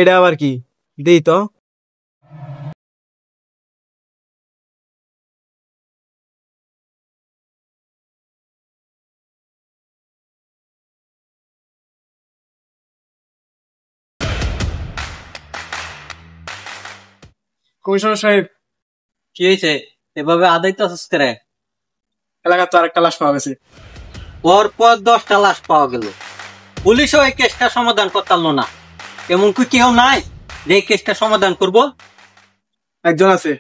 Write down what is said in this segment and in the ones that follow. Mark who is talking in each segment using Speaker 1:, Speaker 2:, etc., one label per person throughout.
Speaker 1: এটা আবার কি? দেই তো। কমিশনার সাহেব,
Speaker 2: কি হয়েছে? এভাবে আদায় তো আছিস করে?
Speaker 1: এলাকার তো আরেকটা লাশ পাওয়া গেছে।
Speaker 2: ওর পর 10টা লাশ পাওয়া গেল, পুলিশও এই কেসটা সমাধান করতে পারলো না। এমন কি কেউ নাই যে এই কেসটা সমাধান করবো?
Speaker 1: একজন আছে।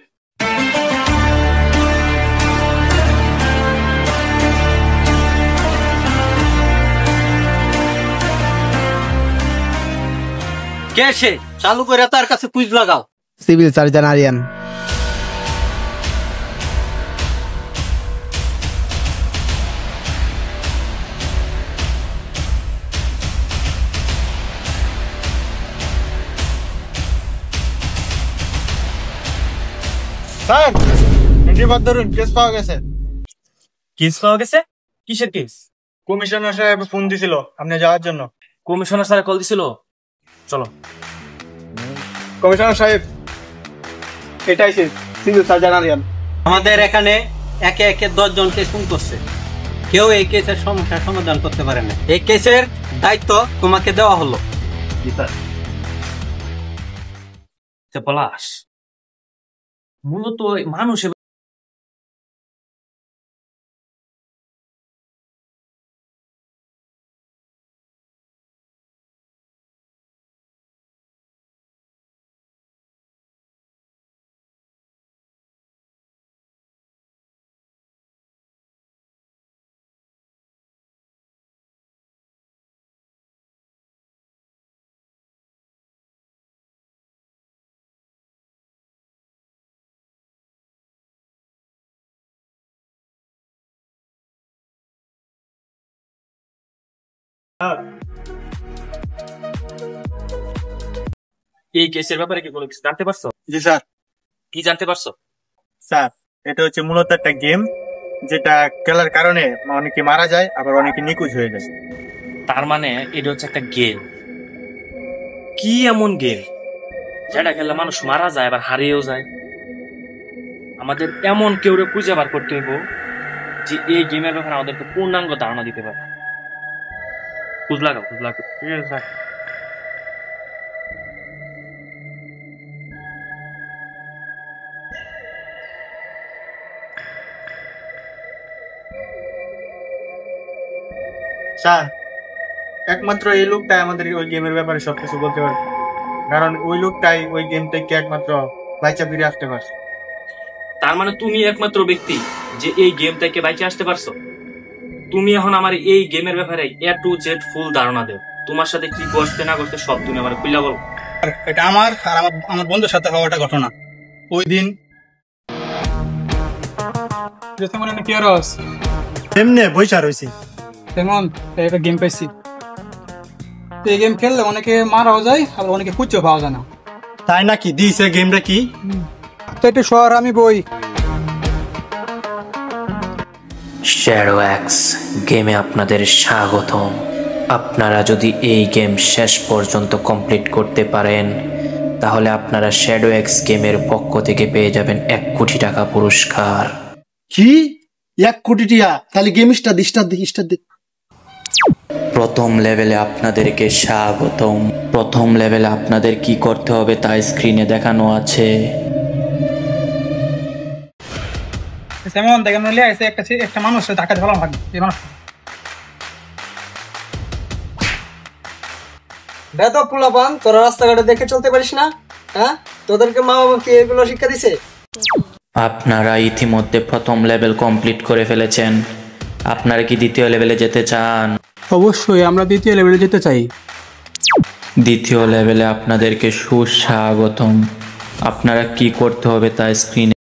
Speaker 2: কে সে? চালু করে তার কাছে কুইজ লাগাও।
Speaker 3: Civil surgeon Aryan.
Speaker 1: Sir, entry বাদ ধরুন, কেস পাওয়া গেছে।
Speaker 4: কেস পাওয়া গেছে? কিসের কেস?
Speaker 1: কমিশনার সাহেব ফোন দিছিল আপনি যাওয়ার জন্য।
Speaker 4: কমিশনার স্যার কল দিছিল? চলো।
Speaker 1: কমিশনার সাহেব, এটাই সে, সিভিল সার্জন আরিয়ান।
Speaker 2: আমাদের এখানে একে একে 10 জনকে খুন করছে, কেউ এই কেসের সমস্যার সমাধান করতে পারে না। এই কেসের দায়িত্ব তোমাকে দেওয়া হলো।
Speaker 4: পলাশ মূলত মানুষ এই কেসের ব্যাপারে কি কোনো কিছু জানতে পারছো?
Speaker 1: জি স্যার।
Speaker 4: কি জানতে পারছো?
Speaker 1: স্যার, এটা হচ্ছে মূলত একটা গেম, যেটা খেলার কারণে অনেকে মারা যায়, আবার অনেকে নিখোঁজ হয়ে যায়।
Speaker 4: তার মানে এটা হচ্ছে একটা গেম। কি এমন গেম যেটা খেললে মানুষ মারা যায় আবার হারিয়েও যায়? আমাদের এমন কেউ খুঁজে বার করতে হইব যে এই গেমের ব্যাপারে আমাদেরকে পূর্ণাঙ্গ ধারণা দিতে পারে। খুঁজ লাগাও, খুঁজ লাগাও। ঠিক আছে স্যার।
Speaker 1: স্যার, একমাত্র এই লোকটাই আমাদের ওই গেমের ব্যাপারে সবকিছু বলতে পারবে, কারণ ওই লোকটাই ওই গেম থেকে একমাত্র বাচ্চা ফিরে আসতে পারছে।
Speaker 4: তার মানে তুমি একমাত্র ব্যক্তি যে এই গেম থেকে বাইচে আসতে পারছো। তুমি এখন আমার এই গেমের ব্যাপারে A to Z ফুল ধারণা দেও। তোমার সাথে কি করতে না করতে সব তুমি আমার খুলে বলো।
Speaker 3: এটা আমার আর আমার বন্ধুর সাথে হওয়াটা ঘটনা। ওই দিন
Speaker 5: যেমন আমি কেরস
Speaker 3: এমনি বইসা রয়েছি।
Speaker 5: তেমন একটা গেম পাইছি। এই গেম খেললে অনেকে মারাও যায় আর অনেকে খুঁজেও পাওয়া যায় না।
Speaker 3: তাই নাকি? দিয়েছে গেমটা কি?
Speaker 5: তো একটু শহর আমি বই।
Speaker 6: শ্যাডো এক্স গেমে আপনাদের স্বাগতম। আপনারা যদি এই গেম শেষ পর্যন্ত কমপ্লিট করতে পারেন তাহলে আপনারা শ্যাডো এক্স গেমের পক্ষ থেকে পেয়ে যাবেন 1 কোটি টাকা পুরস্কার।
Speaker 3: কি 1 কোটি টিয়া? তাহলে গেম স্টার্ট।
Speaker 6: প্রথম লেভেলে আপনাদেরকে স্বাগতম। প্রথম লেভেলে আপনাদের কি করতে হবে তা স্ক্রিনে দেখানো আছে।
Speaker 5: যেমন দেখেন নইলে আছে একটা মানুষের ধাক্কা ভালো লাগবে এই মানুষ।
Speaker 7: বেদব পোলাপান, তোরা রাস্তাঘাটে দেখে চলতে পারিস না? হ্যাঁ, তোদেরকে মা বাবা কি এগুলো শিক্ষা দিছে?
Speaker 6: আপনারা ইতিমধ্যে প্রথম লেভেল কমপ্লিট করে ফেলেছেন। আপনারা কি দ্বিতীয় লেভেলে যেতে চান?
Speaker 5: অবশ্যই আমরা দ্বিতীয় লেভেলে যেতে চাই।
Speaker 6: দ্বিতীয় লেভেলে আপনাদেরকে সুস্বাগতম। আপনারা কি করতে হবে তা স্ক্রিনে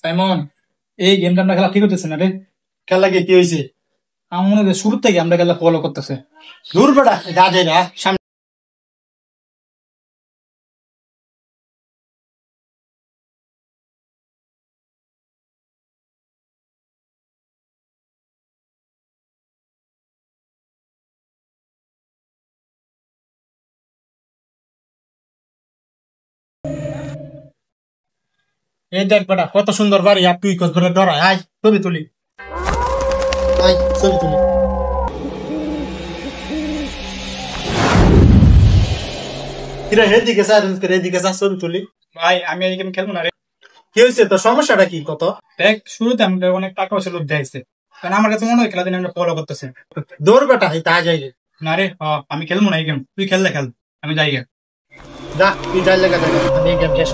Speaker 5: সাইমন, এই গেমটা আমরা খেলা ঠিক হতেছে না রে।
Speaker 1: খেলা কি হয়েছে?
Speaker 5: আমার মনে হয় শুরু থেকে আমরা খেলা ফলো করতেছে।
Speaker 1: দূর বেটা, যা যায় না সামনে। এই দেখ বেটা, কত সুন্দর বাড়ি, আর তুই কত ধরে ডরায়। আয় ছবি তুলি, আয় ছবি তুলি। কিরা এদিকে যা, এদিকে যা, ছবি তুলি।
Speaker 5: ভাই আমি এই গেম খেলবো না রে।
Speaker 1: কি হয়েছে তোর, সমস্যাটা কি কত?
Speaker 5: দেখ শুরুতে আমাদের অনেক টাকা পয়সা লোভ দেখাইছে, কারণ আমার কাছে মনে হয় খেলা দিন আমরা ফলো করতেছে।
Speaker 1: দৌড় বেটা, এই তা যাই
Speaker 5: না রে, আমি খেলবো না এই গেম, তুই খেললে খেল, আমি যাই গে।
Speaker 1: যা, তুই যাই লেগে যাবে, আমি এই গেম শেষ।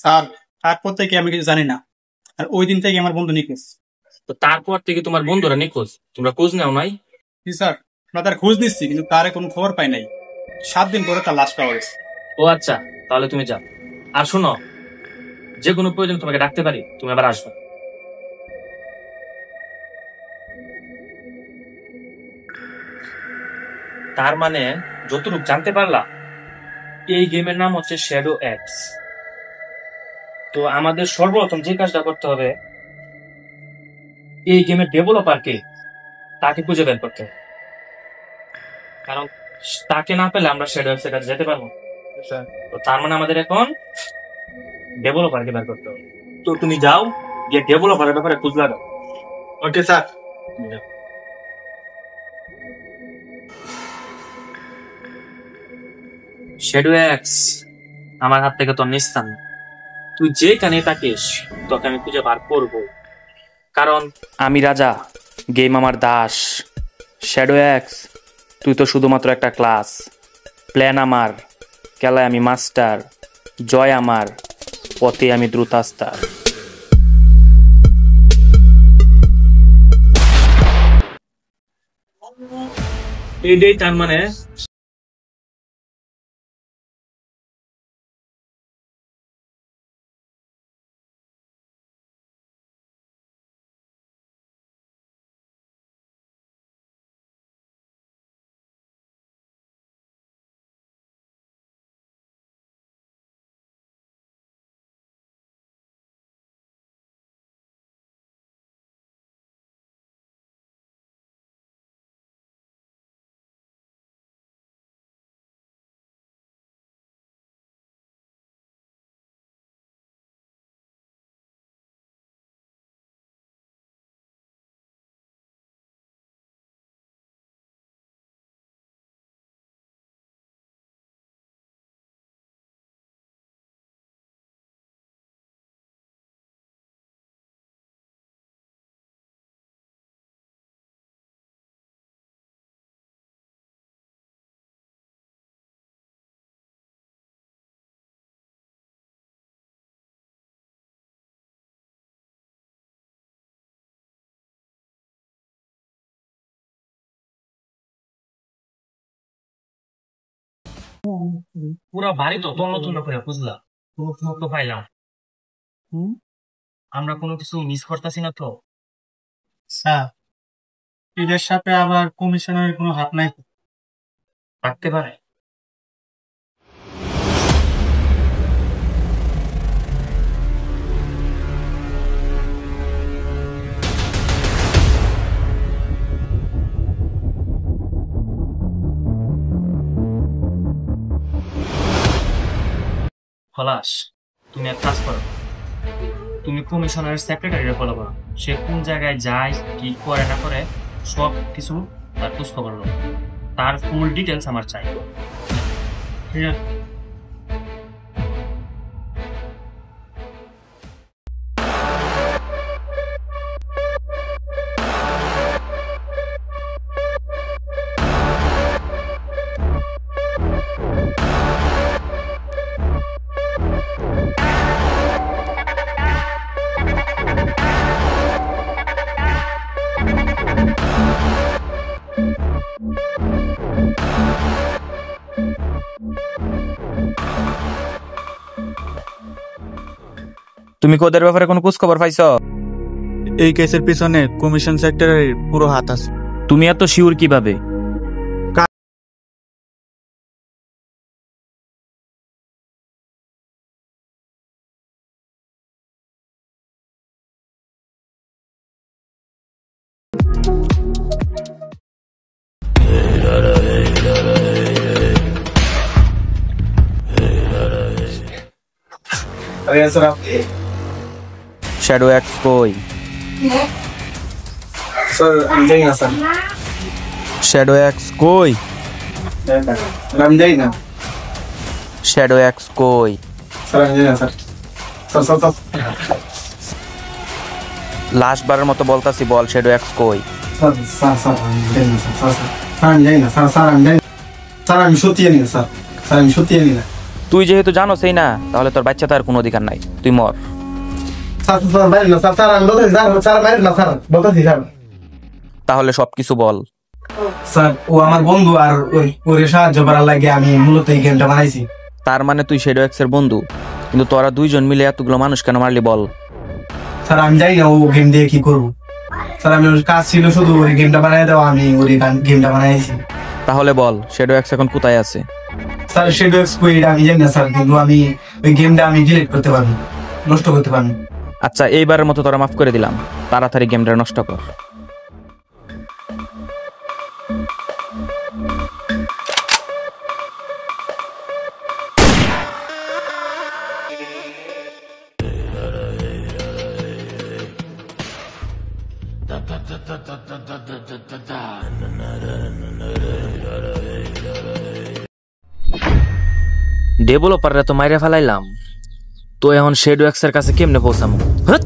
Speaker 5: স্যার, তারপর থেকে আমি কিছু জানি না, আর ওই দিন থেকে আমার বন্ধু নিখোঁজ।
Speaker 4: তো তারপর থেকে তোমার বন্ধুরা নিখোঁজ, তোমরা খোঁজ নাও নাই?
Speaker 5: জি স্যার, আমরা তার খোঁজ নিচ্ছি, কিন্তু তার কোনো খবর পাই নাই। 7 দিন পরে তার লাশ পাওয়া গেছে।
Speaker 4: ও আচ্ছা, তাহলে তুমি যাও। আর শোনো, যে কোনো প্রয়োজন তোমাকে ডাকতে পারি, তুমি আবার আসবে। তার মানে যতটুকু জানতে পারলাম, এই গেমের নাম হচ্ছে শ্যাডো এক্স। তো আমাদের সর্বপ্রথম যে কাজটা করতে হবে, এই গেমের ডেভেলপারকে, তাকে খুঁজে বের করতে হবে। কারণ তাকে না পেলে আমরা শ্যাডো এক্স এর কাছে যেতে পারবো। তো তার মানে আমাদের এখন ডেভেলপারকে বের করতে হবে। তো তুমি যাও, গিয়ে ডেভেলপারের ব্যাপারে খোঁজ লাগাও।
Speaker 1: Okay sir.
Speaker 4: শ্যাডো এক্স, আমার হাত থেকে তো নিস্তান। তুই যেখানে থাকিস তোকে আমি খুঁজে বার করবো, কারণ আমি রাজা, গেম আমার দাস। শ্যাডো এক্স, তুই তো শুধুমাত্র একটা ক্লাস। প্ল্যান আমার, খেলায় আমি মাস্টার। জয় আমার, পথে আমি দ্রুতাস্তার। এটাই তার মানে পুরো বাড়ি তো তন্ন তন্ন করে বুঝলাম, কোনো খবর তো পাইলাম। আমরা কোনো কিছু মিস করতেছি না তো?
Speaker 1: স্যার, এদের সাথে আবার কমিশনারের কোনো হাত নাই?
Speaker 4: থাকতে পারে। খলাস, তুমি এক কাজ করো, তুমি কমিশনারের সেক্রেটারিরে ফলো করো। সে কোন জায়গায় যায়, কি করে না করে, সব কিছু তার খোঁজ খবর লো। তার ফুল ডিটেলস আমার চাই। ঠিক আছে?
Speaker 8: তুমি কি ওদের ব্যাপারে কোনো খোঁজ খবর পাইছো?
Speaker 1: এই কেসের পিছনে কমিশন সেক্টরের পুরো হাত আছে।
Speaker 8: তুমি এত শিওর কিভাবে? শ্যাডো এক্স কই?
Speaker 7: স্যার আমি জানি না স্যার,
Speaker 8: শ্যাডো এক্স কই?
Speaker 7: আমি জানি না
Speaker 8: শ্যাডো এক্স কই?
Speaker 7: স্যার, আমি জানি না sir. Sir sir sir
Speaker 8: last বারের মতো বলতাছি, বল শ্যাডো এক্স কই?
Speaker 7: স্যার স্যার স্যার আমি জানি না স্যার। স্যার স্যার আমি জানি না স্যার। স্যার আমি জানি না স্যার, আমি সত্যি জানি না স্যার। স্যার আমি সত্যি জানি না।
Speaker 8: তুই যেহেতু জানো সেই না, তাহলে তোর বাচ্চা তার কোনো অধিকার নাই, তুই মর।
Speaker 7: স্যার স্যার বাইরে না স্যার। স্যার আমি বলতেছি স্যার। স্যার বাইরে না স্যার, বলতেছি স্যার।
Speaker 8: তাহলে সবকিছু বল।
Speaker 7: স্যার ও আমার বন্ধু, আর ওরে সাহায্য করার লাগে আমি মূলত এই গেমটা বানাইছি।
Speaker 8: তার মানে তুই শ্যাডো এক্স এর বন্ধু, কিন্তু তোরা দুইজন মিলে এতগুলো মানুষ কেন মারলি বল?
Speaker 7: স্যার আমি জানি না ও গেম দিয়ে কি করবো। স্যার আমি ওর কাজ ছিল শুধু ওই গেমটা বানাই দেওয়া, আমি ওই গেমটা বানাইছি।
Speaker 8: তাহলে বল শ্যাডো এক্স এখন কোথায় আছে?
Speaker 7: স্যার শ্যাডো এক্স কই আমি জানি না স্যার, কিন্তু আমি ওই গেমটা আমি ডিলিট করতে পারবো, নষ্ট করতে পারবো।
Speaker 8: আচ্ছা, এইবারের মতো তোরা মাফ করে দিলাম, তাড়াতাড়ি গেমটা নষ্ট কর। ডেভেলপাররা তো মাইরে ফেলাইলাম, তো এখন শ্যাডো এক্স এর কাছে কেমনে পৌঁছামু? হ্যাঁ,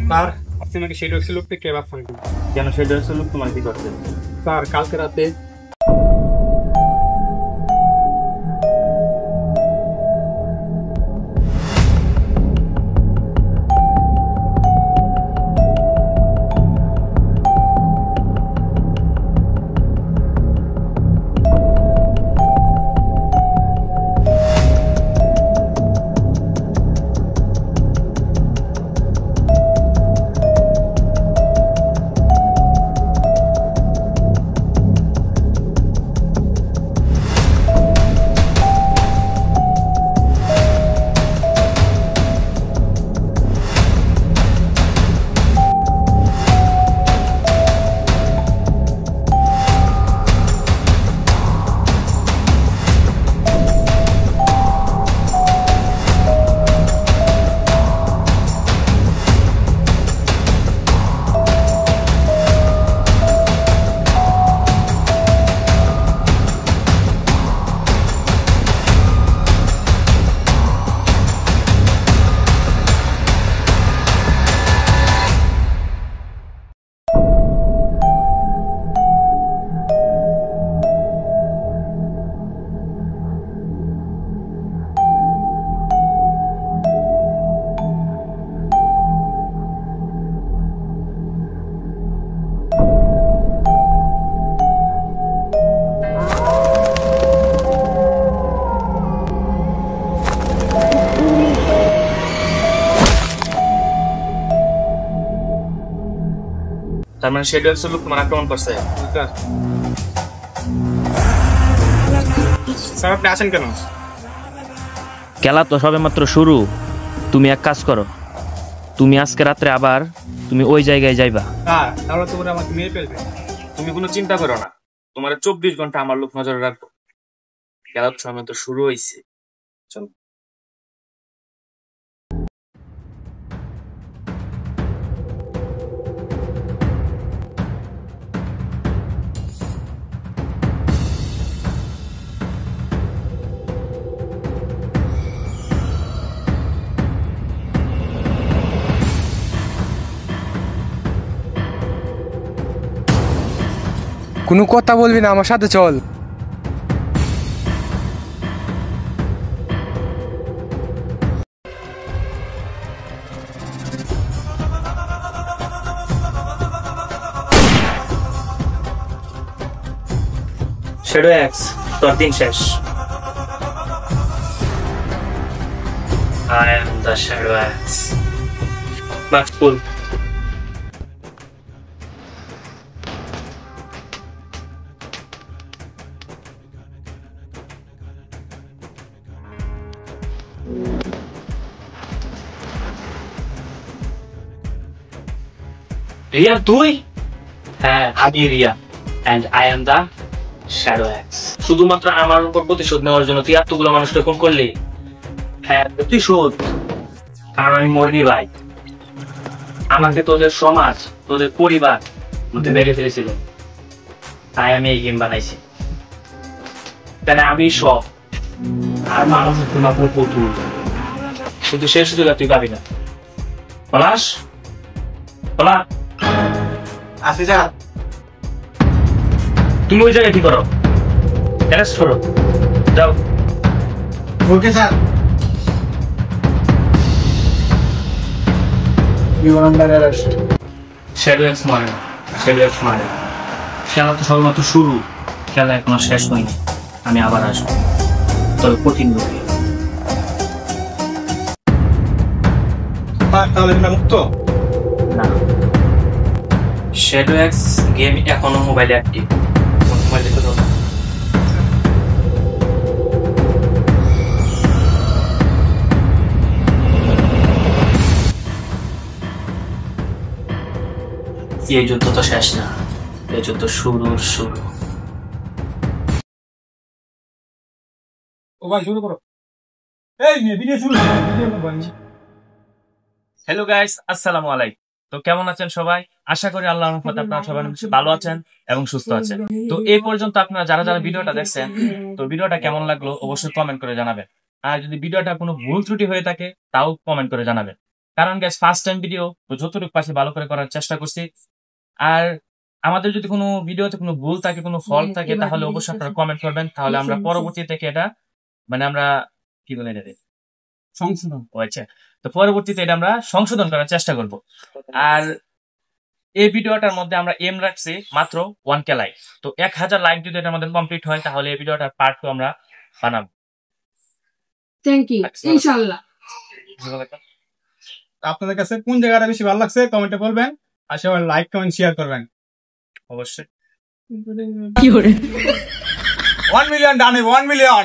Speaker 5: স্যার আপনি আমাকে সেই ডক্সের লোকটা কে বাফান
Speaker 1: কেন সেই ড্রেসের লোক তোমার কি করছে?
Speaker 5: স্যার কালকে রাতে
Speaker 1: তার মানে শ্যাডো এক্সের লোক তোমার আক্রমণ করছে। স্যার আপনি আসেন কেন?
Speaker 8: খেলা তো সবে মাত্র শুরু। তুমি এক কাজ করো, তুমি আজকে রাত্রে আবার তুমি ওই জায়গায় যাইবা।
Speaker 5: স্যার তাহলে তো ওরা আমাকে মেরে ফেলবে।
Speaker 1: তুমি কোনো চিন্তা করো না, তোমার 24 ঘন্টা আমার লোক নজরে রাখবো। খেলার সময় তো শুরু হয়েছে, চলো।
Speaker 9: কোনো কথা বলবি না, আমার সাথে চল।
Speaker 4: শ্যাডো এক্স, তোর দিন শেষ।
Speaker 8: I am the Shadow Axe.
Speaker 4: Max pull.
Speaker 8: Riya তুই? হ্যাঁ আমি Riya and I am the Shadow Axe. শুধুমাত্র আমার উপর প্রতিশোধ নেওয়ার জন্য তুই এতগুলো মানুষকে খুন করলি? হ্যাঁ প্রতিশোধ, কারণ আমি মরিনি ভাই। আমাকে তোদের সমাজ, তোদের পরিবার মধ্যে মেরে ফেলেছিল, তাই আমি এই গেম বানাইছি। তাই আমি সব আর মানুষ মাত্র পুতুল, শুধু শেষ সুযোগ তুই পাবি না। পলাশ, পলাশ
Speaker 1: আসি স্যার।
Speaker 8: তুমি ওই জায়গায় কি করো? অ্যারেস্ট করো, যাও।
Speaker 1: Okay sir. You under arrest.
Speaker 8: Shadow X মারে, শ্যাডো এক্স মারে। খেলা তো সবেমাত্র শুরু, খেলা এখনো শেষ হয়নি। আমি আবার আসবো, তবে কঠিন রূপে।
Speaker 3: তাহলে তোমরা মুক্ত?
Speaker 8: না, শ্যাডো এক্স গেম এখনো মোবাইলে অ্যাক্টিভ। মোবাইল দেখে দাও। এই যুদ্ধ তো শেষ না, এই যুদ্ধ শুরু।
Speaker 5: ও ভাই শুরু করো। এই ভিডিও শুরু করো, ভিডিও করো ভাই।
Speaker 4: হ্যালো গাইস, আসসালামু আলাইকুম। তো কেমন আছেন সবাই? আশা করি আল্লাহর রহমতে আপনারা সবাই ভালো আছেন এবং সুস্থ আছেন। তো এই পর্যন্ত আপনারা যারা যারা ভিডিওটা দেখছেন, তো ভিডিওটা কেমন লাগলো অবশ্যই কমেন্ট করে জানাবেন। আর যদি ভিডিওটা কোনো ভুল ত্রুটি হয়ে থাকে তাও কমেন্ট করে জানাবেন। কারণ গাইস ফার্স্ট টাইম ভিডিও, তো যতটুকু পাশে ভালো করে করার চেষ্টা করছি। আর আমাদের যদি কোনো ভিডিওতে কোনো ভুল থাকে, কোনো ফল্ট থাকে, তাহলে অবশ্যই আপনারা কমেন্ট করবেন। তাহলে আমরা পরবর্তী থেকে এটা আমরা কি বলে এটা
Speaker 5: সংশোধন।
Speaker 4: ও আচ্ছা, তো পরবর্তীতে এটা আমরা সংশোধন করার চেষ্টা করব। আর এই ভিডিওটার মধ্যে আমরা এম রাখছি মাত্র 1K লাইক। তো 1000 লাইক যদি এটা আমাদের কমপ্লিট হয় তাহলে এই ভিডিওটার পার্ট 2 আমরা বানাবো।
Speaker 10: থ্যাংক ইউ, ইনশাআল্লাহ।
Speaker 3: আপনাদের কাছে কোন জায়গাটা বেশি ভালো লাগছে কমেন্টে বলবেন, আর সবাই লাইক কমেন্ট শেয়ার করবেন
Speaker 4: অবশ্যই।
Speaker 3: 1 মিলিয়ন ডানে, 1 মিলিয়ন।